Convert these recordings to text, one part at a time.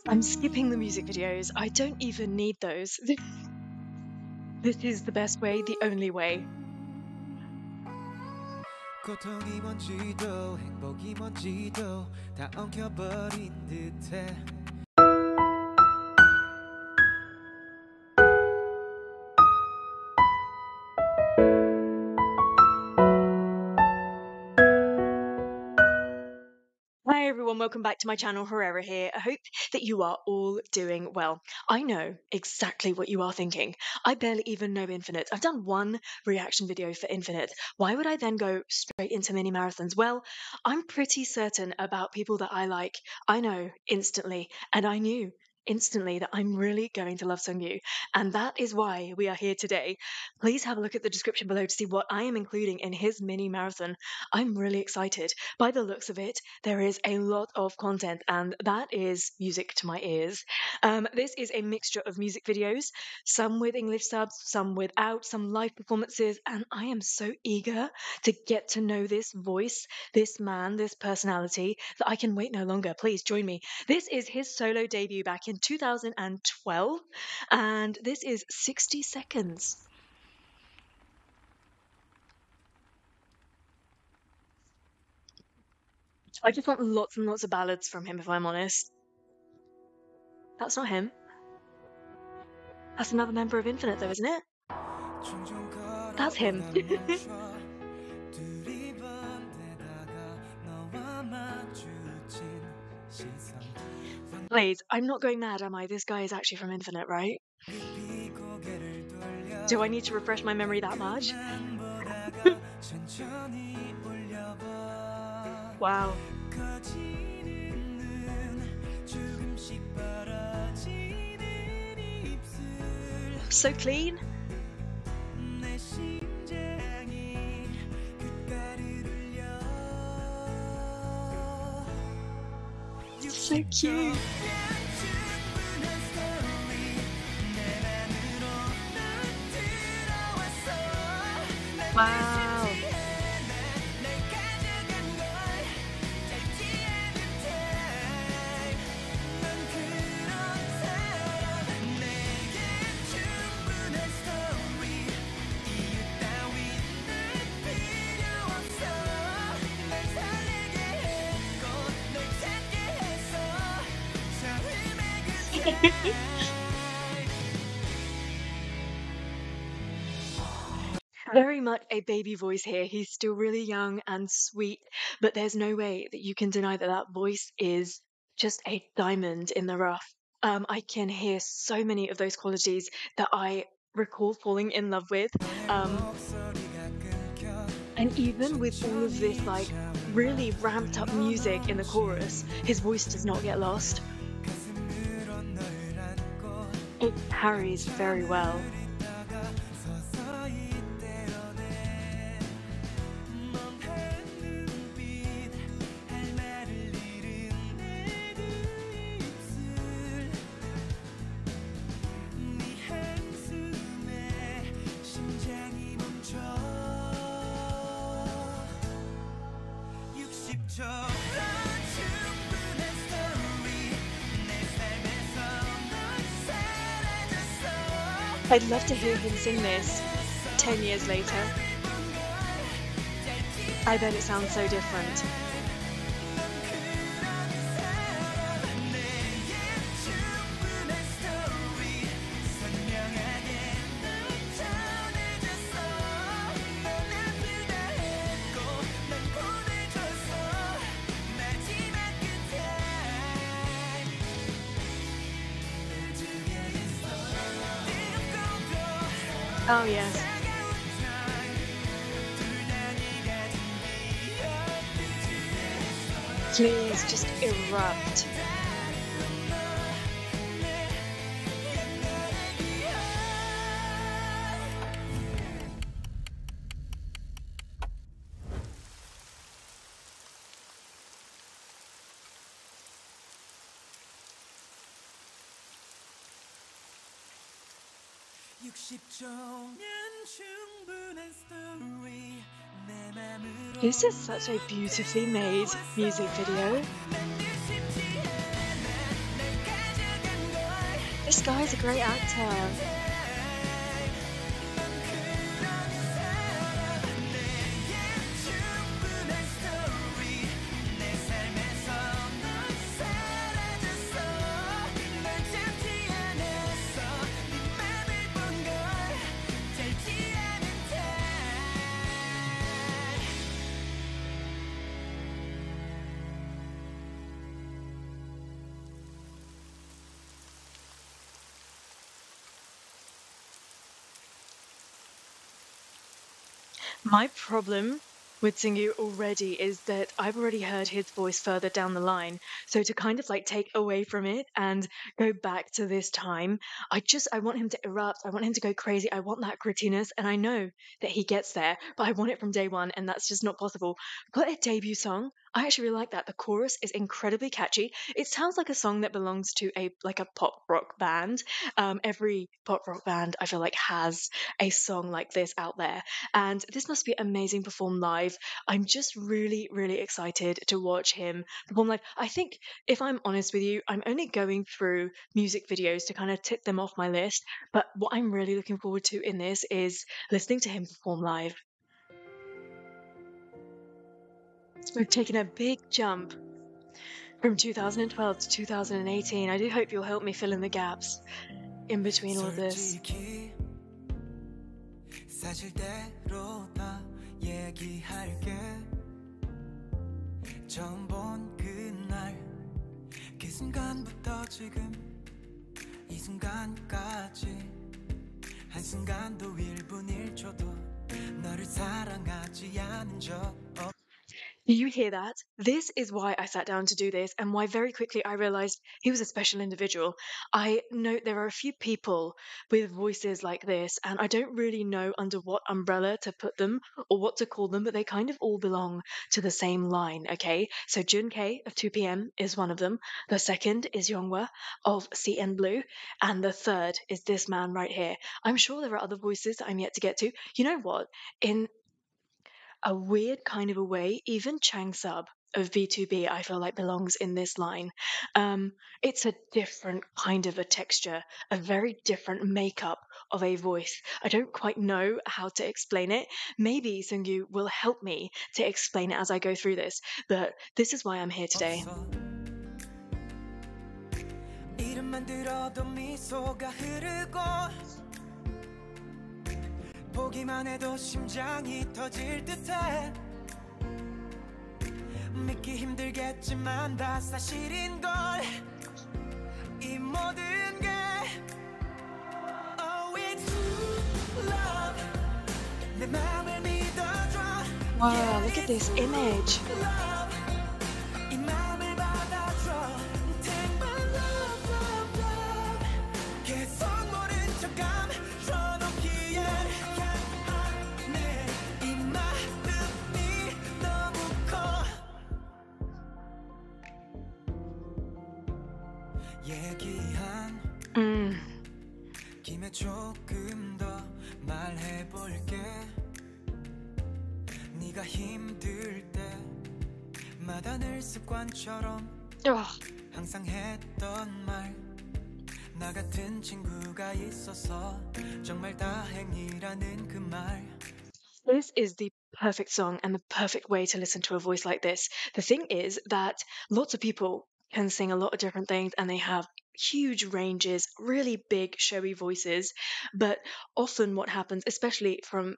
I'm skipping the music videos. I don't even need those. This is the best way, the only way. 고통이 뭔지도 행복이 뭔지도 다 엉켜버린 듯해. Hi everyone, welcome back to my channel. Herrera here. I hope that you are all doing well. I know exactly what you are thinking. I barely even know Infinite. I've done one reaction video for Infinite. Why would I then go straight into mini marathons? Well, I'm pretty certain about people that I like. I know instantly, and I knew instantly that I'm really going to love Sungkyu, and that is why we are here today. Please have a look at the description below to see what I am including in his mini marathon. I'm really excited. By the looks of it, there is a lot of content, and that is music to my ears. This is a mixture of music videos, some with English subs, some without, some live performances, and I am so eager to get to know this voice, this man, this personality, that I can wait no longer. Please join me. This is his solo debut back in 2012, and this is 60 seconds. I just want lots and lots of ballads from him, if I'm honest. That's not him. That's another member of Infinite, though, isn't it? That's him. Please, I'm not going mad, am I? This guy is actually from Infinite, right? Do I need to refresh my memory that much? Wow. So clean. So cute. Wow. Very much a baby voice here. He's still really young and sweet, but there's no way that you can deny that that voice is just a diamond in the rough. I can hear so many of those qualities that I recall falling in love with. And even with all of this, like, really ramped up music in the chorus, his voice does not get lost. It carries very well. I'd love to hear him sing this 10 years later. I bet it sounds so different. Oh, yes. Please just erupt. This is such a beautifully made music video. This guy's a great actor. My problem with Sungkyu already is that I've already heard his voice further down the line. So to kind of like take away from it and go back to this time, I want him to erupt. I want him to go crazy. I want that grittiness. And I know that he gets there, but I want it from day one. And that's just not possible. For a debut song, I actually really like that. The chorus is incredibly catchy. It sounds like a song that belongs to a pop rock band. Every pop rock band I feel like has a song like this out there, and this must be amazing performed live. I'm just really, really excited to watch him perform live. I think, if I'm honest with you, I'm only going through music videos to kind of tick them off my list. But what I'm really looking forward to in this is listening to him perform live. We've taken a big jump from 2012 to 2018. I do hope you'll help me fill in the gaps in between all of this. 사실대로 다 얘기할게 처음 본 그날 그 순간부터 지금 이 순간까지 한순간도 1분 1초도 너를 사랑하지 않은 적 없. Do you hear that? This is why I sat down to do this, and why very quickly I realized he was a special individual. I know there are a few people with voices like this, and I don't really know under what umbrella to put them or what to call them, but they kind of all belong to the same line, okay? So Jun-K of 2PM is one of them. The second is Yonghwa of CN Blue, and the third is this man right here. I'm sure there are other voices that I'm yet to get to. You know what? In a weird kind of a way, even Chang Sub of V2B, I feel like belongs in this line. It's a different kind of a texture, a very different makeup of a voice. I don't quite know how to explain it. Maybe Sungkyu will help me to explain it as I go through this, but this is why I'm here today. 이름만 들어도 미소가 흐르고 보기만 해도 심장이 터질 듯해 믿기 힘들겠지만 다 사실인걸 이 모든 게 Oh it's love 내 맘을 믿어줘 Wow, look at this image. 이 맘을 받아줘 Take my love, love, love 계속 모른 척 감춰놓기엔 이 마음이 너무 커 얘기한 김에 조금 더 말해볼게 네가 힘들 때마다 늘 습관처럼 항상 했던 말 나 같은 친구가 있어서 정말 다행이라는 그 말 This is the perfect song and the perfect way to listen to a voice like this. The thing is that lots of people can sing a lot of different things and they have huge ranges, really big, showy voices. But often what happens, especially for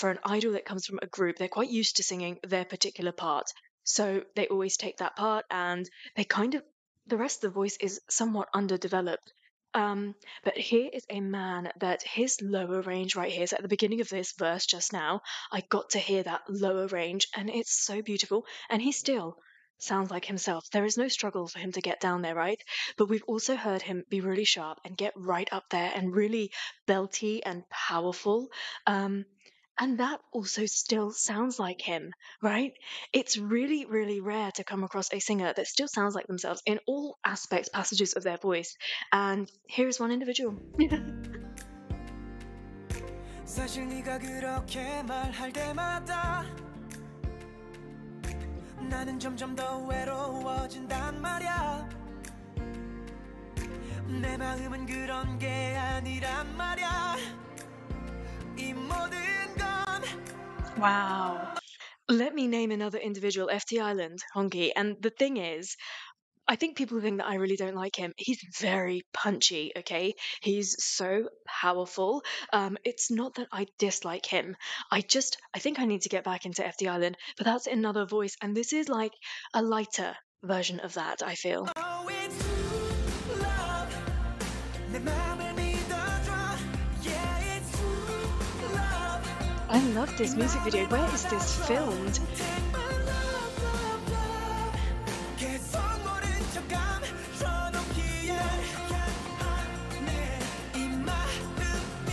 an idol that comes from a group, they're quite used to singing their particular part. So they always take that part and they kind of, the rest of the voice is somewhat underdeveloped. But here is a man that his lower range right here, so at the beginning of this verse just now, I got to hear that lower range and it's so beautiful. And he still sounds like himself. There is no struggle for him to get down there, right? But we've also heard him be really sharp and get right up there and really belty and powerful. And that also still sounds like him, right? It's really, really rare to come across a singer that still sounds like themselves in all aspects, passages of their voice. And here's one individual. 사실 네가 그렇게 말할 때마다 나는 점점 더 외로워진단 말야 내 마음은 그런 게 아니란 말야. 이 모든 건 Wow. Let me name another individual, FT Island, Honky. And the thing is, I think people think that I really don't like him. He's very punchy, okay? He's so powerful. It's not that I dislike him. I think I need to get back into FT Island, but that's another voice. And this is like a lighter version of that, I feel. Oh, it's true love. 내 맘을 믿어줘. Yeah, it's true love. I love this music video. Where is this filmed? Take my love, love, love. 계속 모른 척 감춰놓기에 이 마음이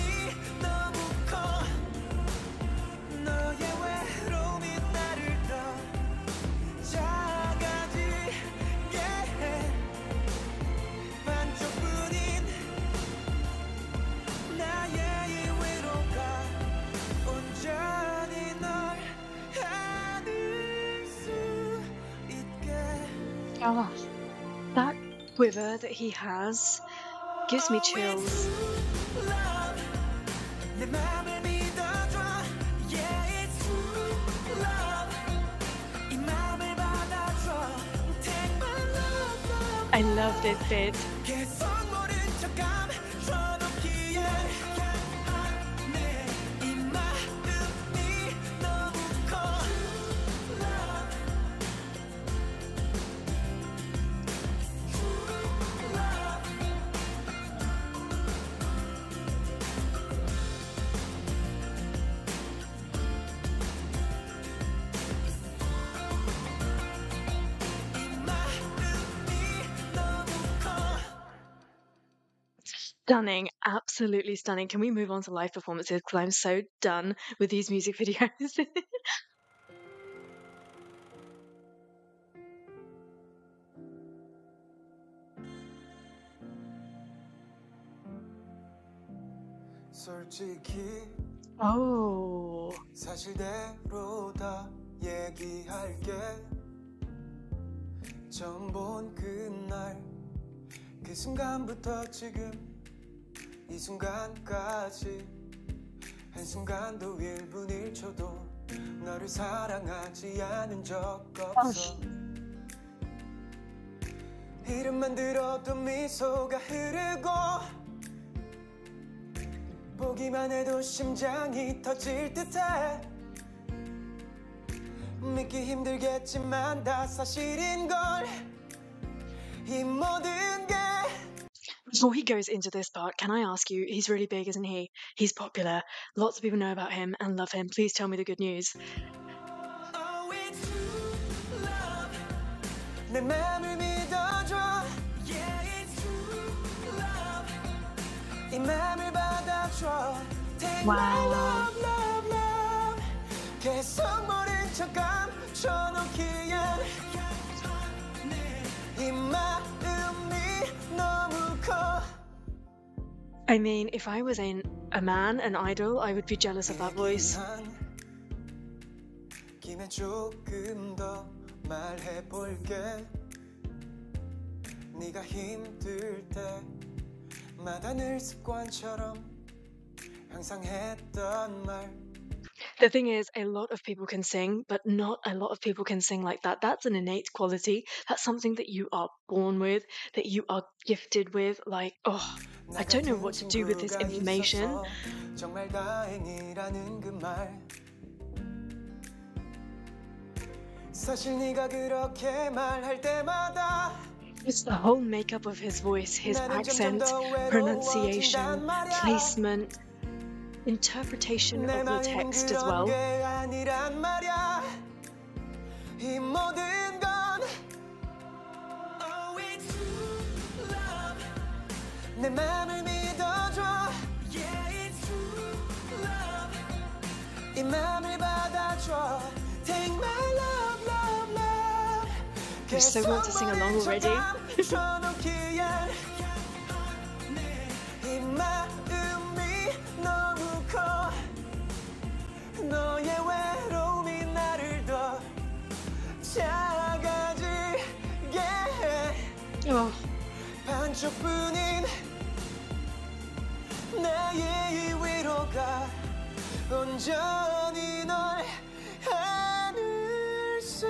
너무 커. 너의 외로움이 나를 더 작아지게 해. 반쪽뿐인 나의 이 위로가 온전히 널 안을 수 있게. Oh, that quiver that he has gives me chills. Love, 내 맘을 믿어줘. Yeah, it's true love. 이 맘을 받아줘. Take my love, love. I love this bit. 계속 모른 척 감춰놓기에 이 마음이 너무 커. Stunning, absolutely stunning. Can we move on to live performances? Because I'm so done with these music videos. 솔직히 Oh, 사실대로 다 얘기할게. 처음 본 그날 그 순간부터 지금 이 순간까지 한순간도 1분 1초도 너를 사랑하지 않은 적 없어. 이름만 들어도 미소가 흐르고 보기만 해도 심장이 터질 듯해. 믿기 힘들겠지만 다 사실인걸. 이 모든 게 before he goes into this part, can I ask you, he's really big, isn't he? He's popular. Lots of people know about him and love him. Please tell me the good news. Oh, it's true love. 내 맘을 믿어줘. Yeah, it's true love. 이 맘을 받아줘. Take my Wow. love, love, love. 계속 모른 척 감춰놓기엔 이 마음이 너무 커. I mean, if I was a man, an idol, I would be jealous of that voice. 김에 조금 더 말해볼게. 네가 힘들 때마다 늘 습관처럼 항상 했던 말. The thing is, a lot of people can sing, but not a lot of people can sing like that. That's an innate quality. That's something that you are born with, that you are gifted with. Like, oh, I don't know what to do with this information. 정말 다행이라는 그 말. 사실 네가 그렇게 말할 때마다 It's the whole makeup of his voice, his accent, pronunciation, placement, interpretation of the text as well. 이 모든 건 Oh, it's true love. 내 맘을 믿어줘. Yeah, it's true love. 이 맘을 받아줘. Take my love, love, love. I so want to sing along already. 이 마음이 너무 커. 너의 외로움이 나를 더 작아지게 해. Oh, 한쪽뿐인 나의 위로가 온전히 널 안을 수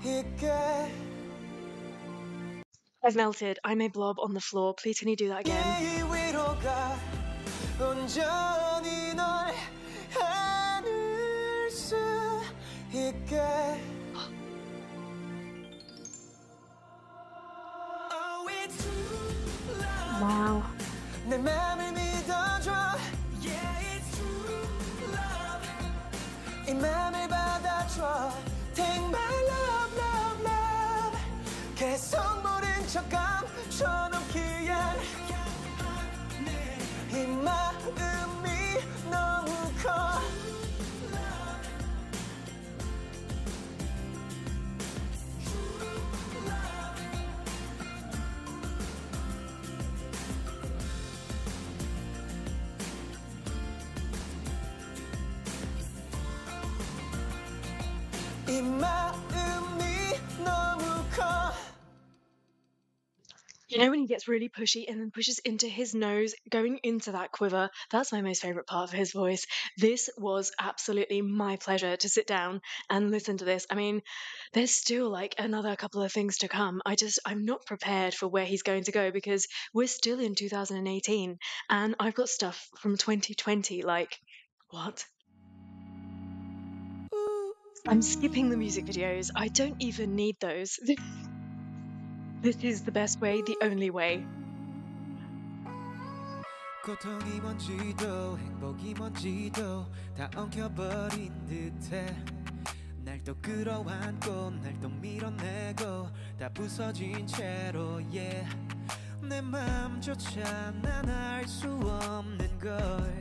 있게. I've melted. I'm a blob on the floor. Please, can you do that again? 나의 위로가 온전히 널 안을 수 있게. Wow. 내 맘을 믿어줘. Yeah, it's true love. 이 맘을 받아줘. Take my love, love, love. 계속 모른 척 감춰놓기엔 이 마음이 너무 커. 이 마음이 너무 커. You know when he gets really pushy and then pushes into his nose, going into that quiver? That's my most favourite part of his voice. This was absolutely my pleasure to sit down and listen to this. I mean, there's still like another couple of things to come. I'm not prepared for where he's going to go because we're still in 2018 and I've got stuff from 2020. Like, what? I'm skipping the music videos. I don't even need those. This is the best way, the only way. 고통이 뭔지도 행복이 뭔지도 다 엉켜버린 듯해. 날 또 끌어안고 날 또 밀어내고 다 부서진 채로 yeah. 내 맘조차 난 알 수 없는 걸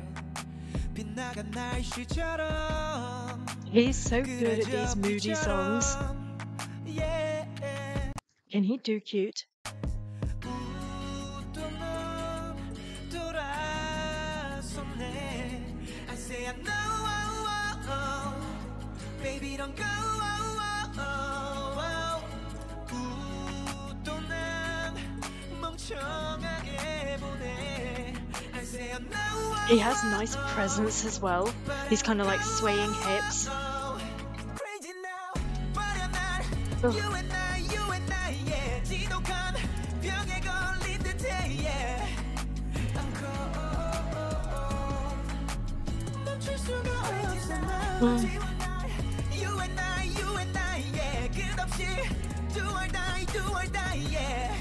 빛나간 날씨처럼. He's so good at these moody songs. yeah. Can he do cute? I say I know, baby don't go. 또 난 멍청하게 보내. I say I know. He has nice presence as well. He's kind of like swaying hips. Crazy now, 버려 날. Ugh. You and I, yeah. 지독한 병에 걸린 듯해, yeah. I'm cold. 멈출 수가 없어 나. You and I, yeah. 끝없이 do or die, yeah.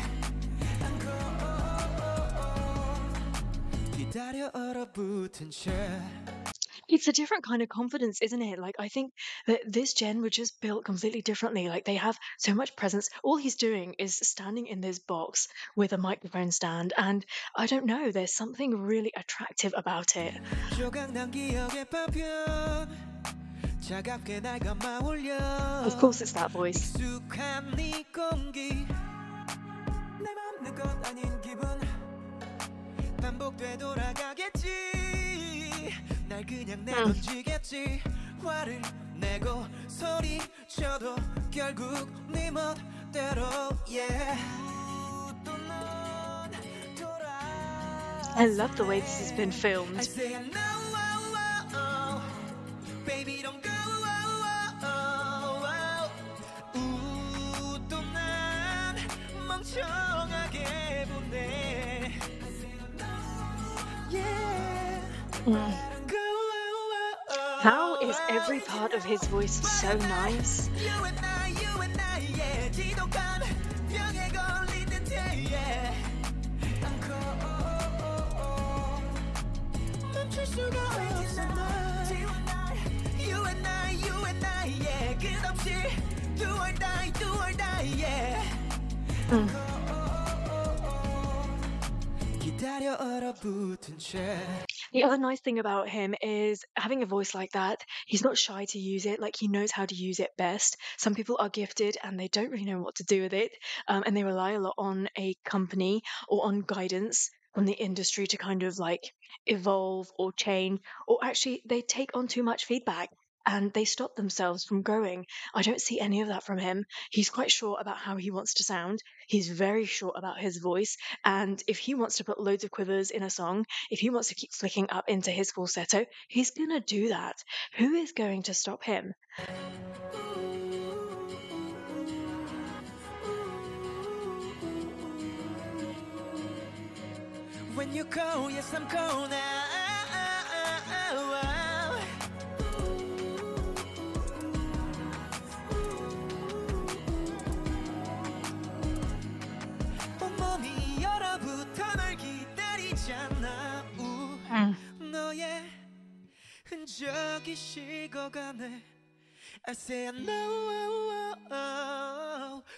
I'm cold. 기다려 얼어붙은 채. It's a different kind of confidence, isn't it? Like, I think that this gen were just built completely differently. Like, they have so much presence. All he's doing is standing in this box with a microphone stand. And I don't know, there's something really attractive about it. Of course, it's that voice. 날 그냥 내던지겠지. 화를 내고 소리쳐도 결국 네 멋대로 yeah. I love the way this has been filmed. I say I know, baby don't go. 또 난 멍청하게 보내. Yeah. How is every part of his voice so nice? You and I, yeah. 지독한 병에 걸린 듯해, yeah. I'm cold. 멈출 수가 없어 날. You and I, yeah. 끝없이 do or die, yeah. I'm cold. 기다려 얼어붙은 채. The other nice thing about him is having a voice like that, he's not shy to use it, like he knows how to use it best. Some people are gifted and they don't really know what to do with it, and they rely a lot on a company or on guidance from the industry to kind of like evolve or change, or actually they take on too much feedback. and they stop themselves from growing. I don't see any of that from him. He's quite sure about how he wants to sound. He's very sure about his voice. And if he wants to put loads of quivers in a song, if he wants to keep flicking up into his falsetto, he's going to do that. Who is going to stop him? When you go, yes, I'm cold now. 온몸이 열어부터 널 기다리잖아. 너의 흔적이 식어가네. I say I know,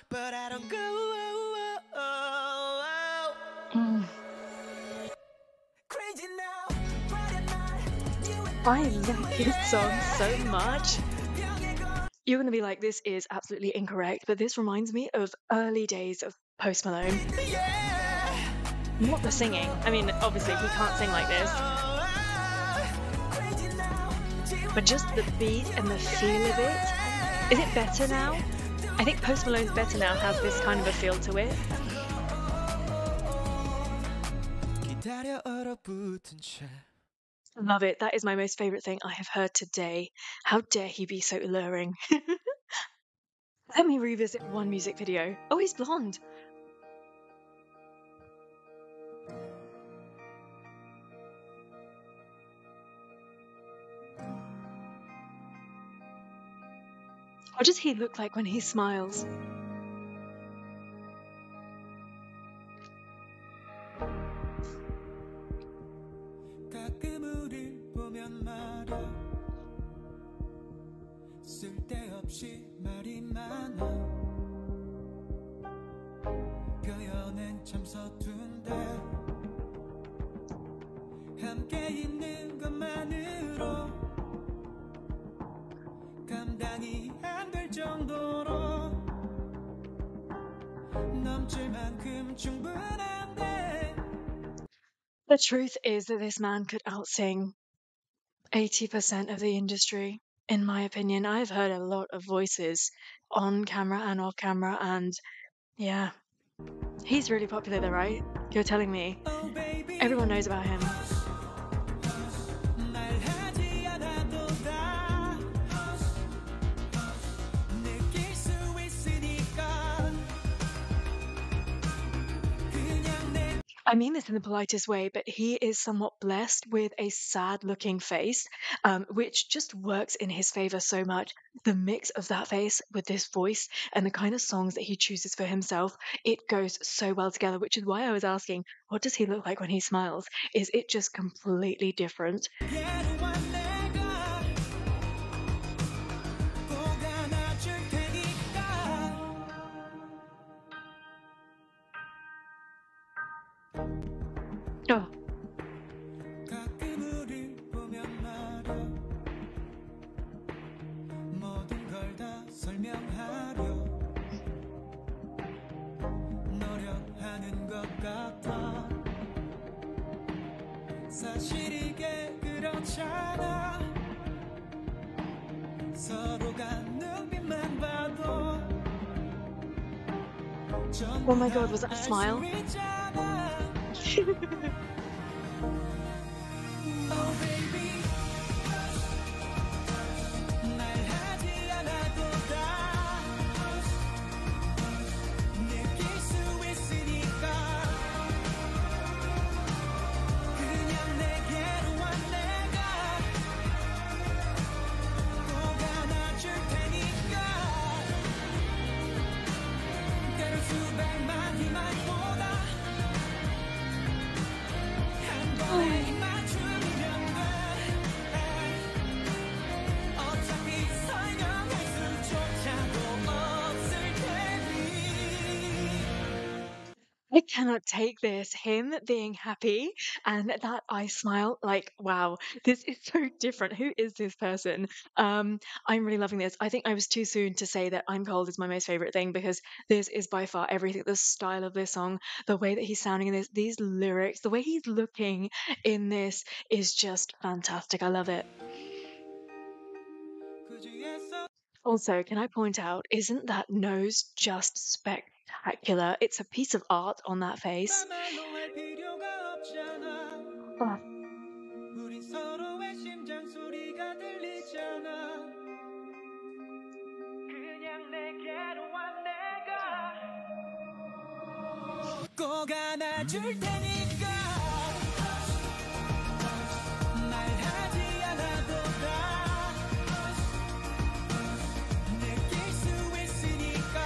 but I don't go. Crazy now, Friday night, you and I love this song so much. You're going to be like, this is absolutely incorrect, but this reminds me of early days of Post Malone. yeah. Not the singing. I mean, obviously, he can't sing like this, Crazy now, but just the beat and the feel of it. Is it better now? I think Post Malone's Better Now has this kind of a feel to it. 기다려 얼어붙은 채. Love it. That is my most favourite thing I have heard today. How dare he be so alluring? Let me revisit one music video. Oh, he's blonde. What does he look like when he smiles? 가끔 우릴 보면 말야 쓸데없이 말이 많아 표현은 참 서툰데 함께 있는 것만으로 감당이 안 될 정도로 넘칠 만큼 충분한데. The truth is that this man could outsing 80% of the industry, in my opinion. I've heard a lot of voices on camera and off camera, and yeah, he's really popular though, right? You're telling me. Oh baby, Everyone knows about him. 말하지 않아도 다 느낄 수 있으니까 그냥 내 I mean this in the politest way, but he is somewhat blessed with a sad looking face, which just works in his favor so much. The mix of that face with this voice and the kind of songs that he chooses for himself, it goes so well together, which is why I was asking, what does he look like when he smiles? Is it just completely different? 괴로운 내가 꼭 안아줄 테니까. Oh, 가끔 우릴 보면 말야 모든 걸 다 설명하려 노력하는 것 같아 사실 이게 그렇잖아 서로가 눈빛만 봐도 oh my God, was that a smile? Oh baby 말하지 않아도 다 느낄 수 있으니까 그냥 내게로 와 내가 꼭 안아줄 테니까 때론 수백만 이 말보다 한 번에 맞춤이면 돼 어차피 설명할 수조차도 없을 테니 I cannot take this. Him being happy and that eye smile, like, wow, this is so different. Who is this person? I'm really loving this. I think I was too soon to say that I'm Cold is my most favorite thing because this is by far everything. The style of this song, the way that he's sounding in this, these lyrics, the way he's looking in this is just fantastic. I love it. Also, can I point out, isn't that nose just spectacular? It's a piece of art on that face. 말로 할 필요가 없잖아. Oh, 우린 서로의 심장 소리가 들리잖아. 그냥 내게로 와 내가 꼭 안아줄 테니까 말하지 않아도 다 느낄 수 있으니까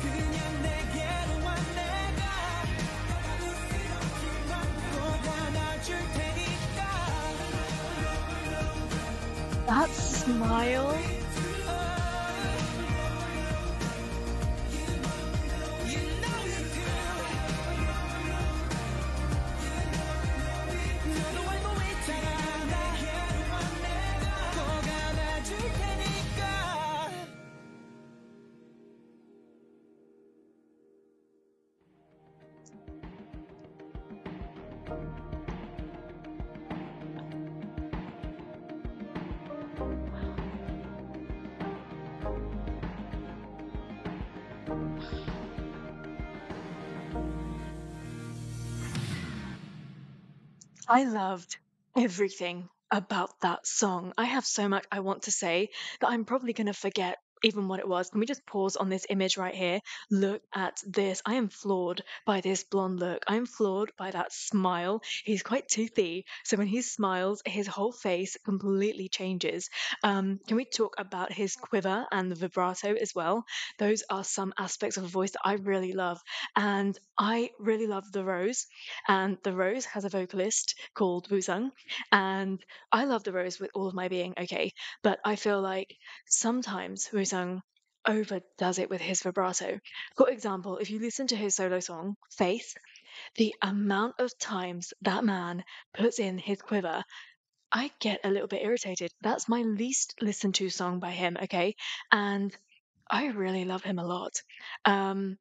그냥 내게로 와 내가 꼭 안아줄 테니까 that smile. 너도 알고 있잖아 내게로 와 내가 꼭 안아줄 테니까 I loved everything about that song. I have so much I want to say that I'm probably going to forget even what it was. Can we just pause on this image right here? Look at this. I am floored by this blonde look. I'm floored by that smile. He's quite toothy. So when he smiles, his whole face completely changes. Can we talk about his quiver and the vibrato as well? Those are some aspects of a voice that I really love. And I really love The Rose. And The Rose has a vocalist called Woo-sung. And I love The Rose with all of my being, okay? But I feel like sometimes Woo-sung overdoes it with his vibrato. For example, if you listen to his solo song, Faith, the amount of times that man puts in his quiver, I get a little bit irritated. That's my least listened to song by him, okay? And I really love him a lot. Um,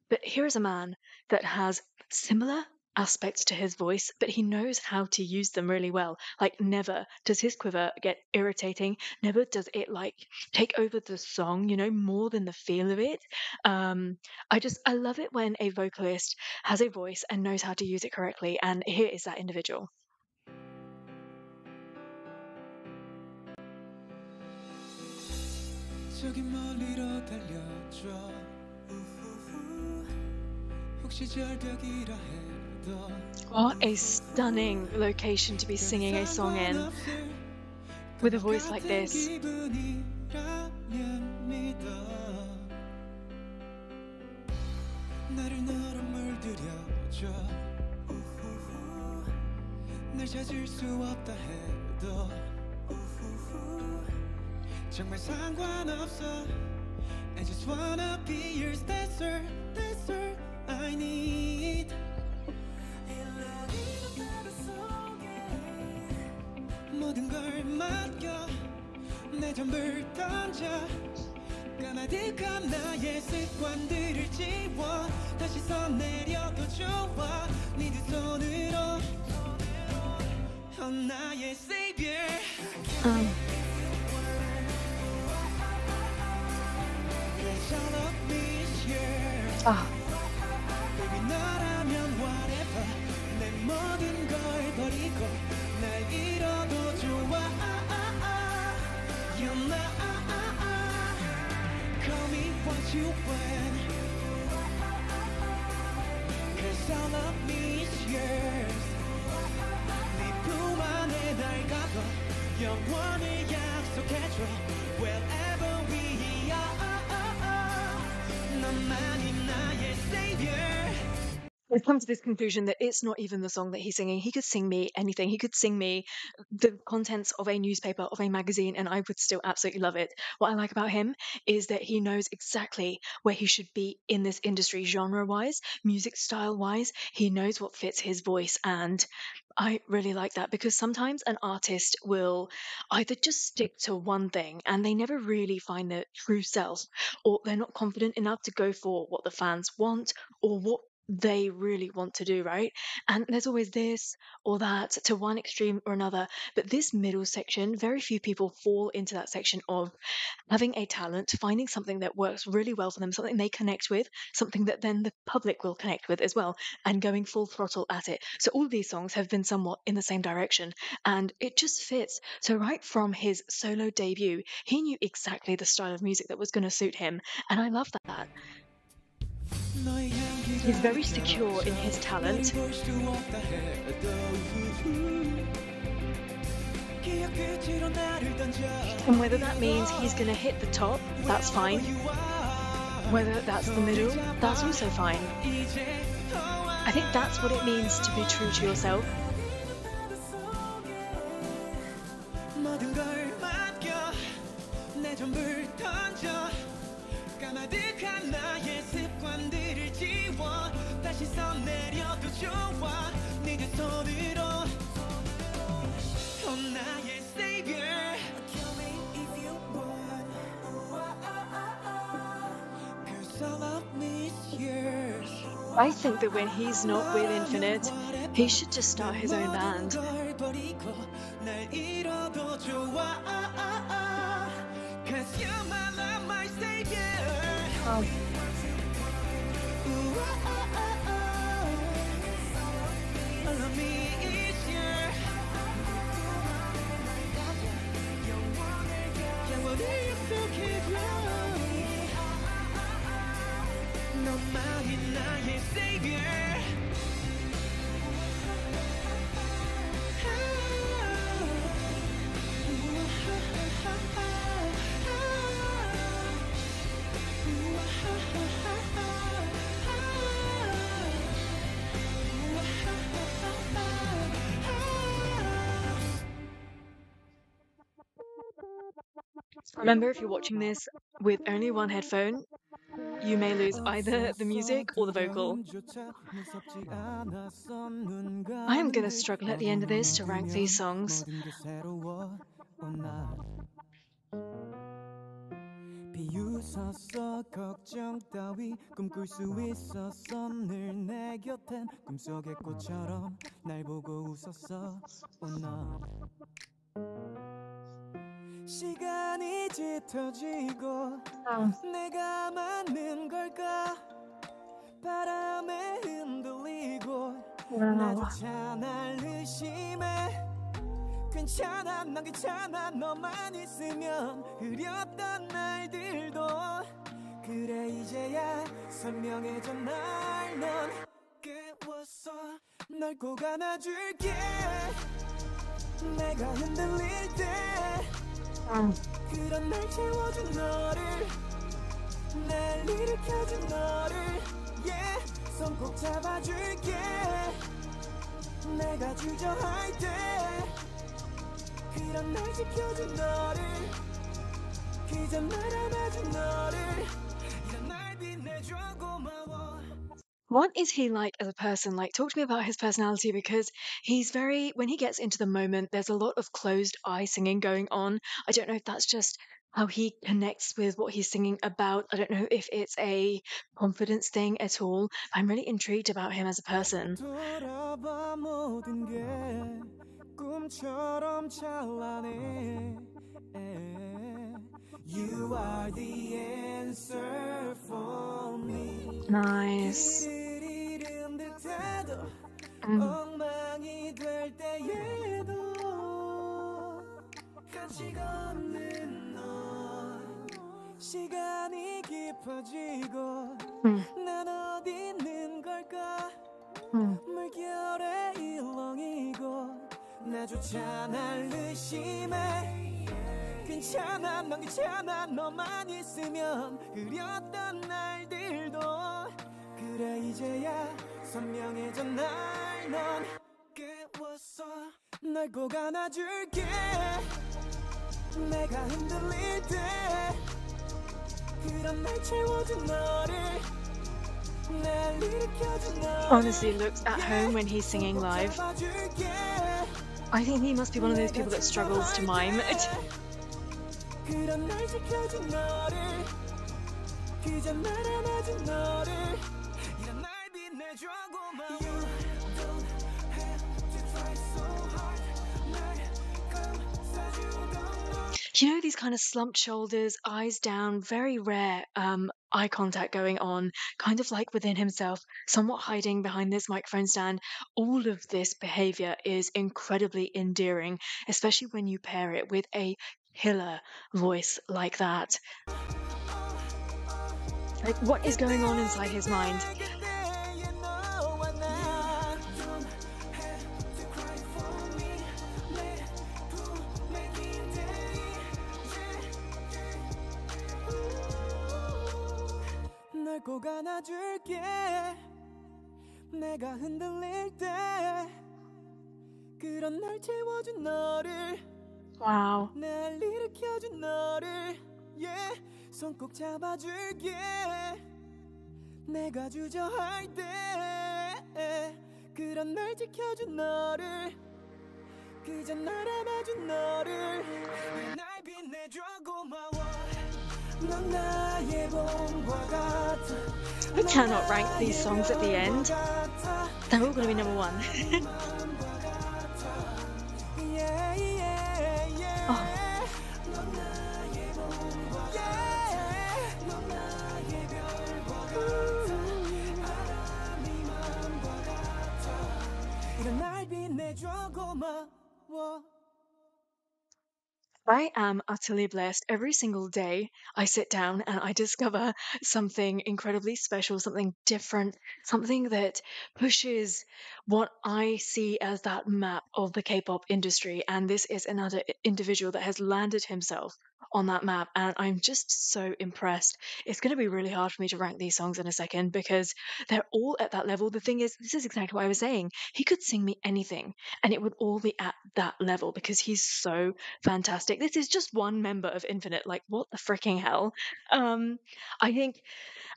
but here is a man that has similar aspects to his voice, but he knows how to use them really well. Like, never does his quiver get irritating, never does it like take over the song, more than the feel of it. I love it when a vocalist has a voice and knows how to use it correctly, and here is that individual. 저기 멀리로 달려줘 우후후 혹시 절벽이라 해도 What a stunning location to be singing a song in with a voice like this. 나를 너로 물들여줘 우후후 날 찾을 수 없다 해도 우후후 정말 상관없어 I just wanna be yours that's all I need 모든 걸 맡겨 내 전부를 던져 까마득한 나의 습관들을 지워 다시 써내려도 좋아 네 두 손으로 나의 Saviour Cause all of me is yours Baby 너라면 whatever 내 모든 걸 버리고 날 잃어도 좋아 You're mine Call me what you want Cause all of me is yours 네 품 안에 날 가둬 영원히 약속해줘 Wherever we are 너만이 나의 Saviour I've come to this conclusion that it's not even the song that he's singing. He could sing me anything. He could sing me the contents of a newspaper, of a magazine, and I would still absolutely love it. What I like about him is that he knows exactly where he should be in this industry, genre-wise, music style-wise. He knows what fits his voice, and I really like that because sometimes an artist will either just stick to one thing and they never really find their true self, or they're not confident enough to go for what the fans want or what they really want to do, right? And there's always this or that to one extreme or another. But this middle section, very few people fall into that section of having a talent, finding something that works really well for them, something they connect with, something that then the public will connect with as well, and going full throttle at it. So all these songs have been somewhat in the same direction, and it just fits. So right from his solo debut, he knew exactly the style of music that was going to suit him, and I love that. He's very secure in his talent. And whether that means he's going to hit the top, that's fine. Whether that's the middle, that's also fine. I think that's what it means to be true to yourself. I think that when he's not with Infinite, he should just start his own band. Oh. Remember, if you're watching this with only one headphone, you may lose either the music or the vocal. I am gonna struggle at the end of this to rank these songs. 비웃었어 걱정 따위 꿈꿀 수 있었어 늘 내 곁엔 꿈속의 꽃처럼 날 보고 웃었어 너 시간이 짙어지고 내가 맞는 걸까 바람에 흔들리고 나조차 날 의심해 괜찮아 난 괜찮아 너만 있으면 흐렸던 날들도 그래 이제야 선명해져 날 넌 깨웠어 널 꼭 안아줄게 내가 흔들릴 때 그런 날 채워준 너를 날 일으켜준 너를 yeah 손 꼭 잡아줄게 내가 주저할 때 그런 날 지켜준 너를 그저 날 안아준 너를 이런 날 빛내줘 고마워. What is he like as a person? Like, talk to me about his personality, because he's very, when he gets into the moment, there's a lot of closed eye singing going on. I don't know if that's just how he connects with what he's singing about. I don't know if it's a confidence thing at all. I'm really intrigued about him as a person. You are the answer for me. Nice. 엉망이 될 때에도 가치가 없는 너 시간이 깊어지고 난 어디 있는 걸까 물결에 일렁이고 나조차 날 의심해 괜찮아 넌 괜찮아 너만 있으면 흐렸던 날들도 그래 이제야 선명해져 날 넌 깨웠어 널 꼭 안아줄게 내가 흔들릴 때 그런 날 채워준 너를 날 일으켜준 너를 Honestly looks at home when he's singing live. I think he must be one of those people that struggles to mime. 그런 날 지켜준 너를 그저 날 안아준 너를 이런 날 빛내 You know, these kind of slumped shoulders, eyes down, very rare eye contact going on, kind of like within himself, somewhat hiding behind this microphone stand. All of this behavior is incredibly endearing, especially when you pair it with a killer voice like that. Like, what is going on inside his mind? 널 꼭 안아줄게 내가 흔들릴 때 그런 날 채워준 너를 Wow. 날 일으켜준 너를 yeah. 손 꼭 잡아줄게 내가 주저할 때 그런 날 지켜준 너를 그저 날 안아준 너를 날 빛내줘 고마워 넌 나의 봄과 같아 I cannot rank these songs at the end. They're all going to be number one. Oh. I am utterly blessed. Every single day I sit down and I discover something incredibly special, something different, something that pushes what I see as that map of the K-pop industry. And this is another individual that has landed himself on that map. And I'm just so impressed. It's going to be really hard for me to rank these songs in a second because they're all at that level. The thing is, this is exactly what I was saying. He could sing me anything and it would all be at that level because he's so fantastic. This is just one member of Infinite. Like, what the freaking hell? I think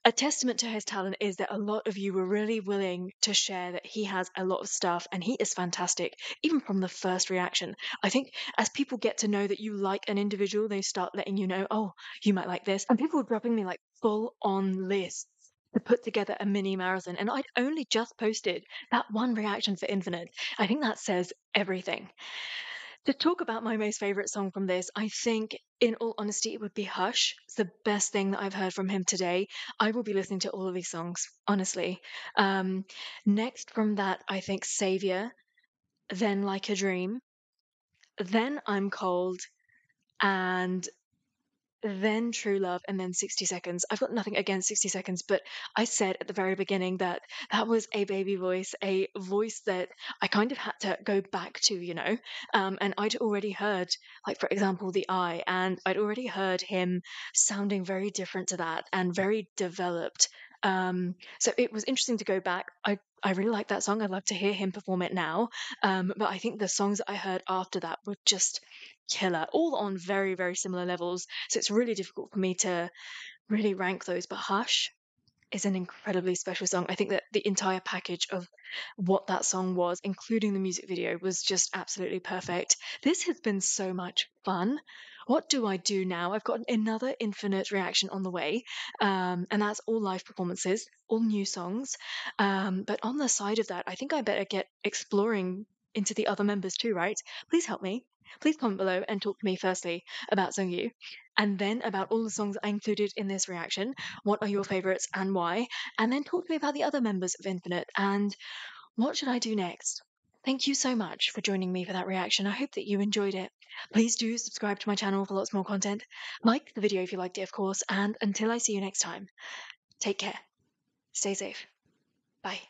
a testament to his talent is that a lot of you were really willing to share that he has a lot of stuff and he is fantastic, even from the first reaction. I think as people get to know that you like an individual, they start letting you know, oh, you might like this. And people were dropping me like full on lists to put together a mini marathon. And I'd only just posted that one reaction for Infinite. I think that says everything. To talk about my most favorite song from this, I think, in all honesty, it would be Hush. It's the best thing that I've heard from him today. I will be listening to all of these songs, honestly. Next from that, I think Saviour, then Like a Dream, then I'm Cold, and then True Love, and then 60 Seconds. I've got nothing against 60 Seconds, but I said at the very beginning that that was a baby voice, a voice that I kind of had to go back to, you know. And I'd already heard, like, for example, The Eye, and I'd already heard him sounding very different to that and very developed. So it was interesting to go back. I really like that song. I'd love to hear him perform it now. But I think the songs that I heard after that were just killer, all on very, very similar levels. So it's really difficult for me to really rank those. But Hush is an incredibly special song. I think that the entire package of what that song was, including the music video, was just absolutely perfect. This has been so much fun. What do I do now? I've got another Infinite reaction on the way, and that's all live performances, all new songs. But on the side of that, I think I better get exploring into the other members too, right? Please help me. Please comment below and talk to me firstly about Sungkyu, and then about all the songs I included in this reaction. What are your favorites and why? And then talk to me about the other members of Infinite and what should I do next? Thank you so much for joining me for that reaction. I hope that you enjoyed it. Please do subscribe to my channel for lots more content. Like the video if you liked it, of course. And until I see you next time, take care. Stay safe. Bye.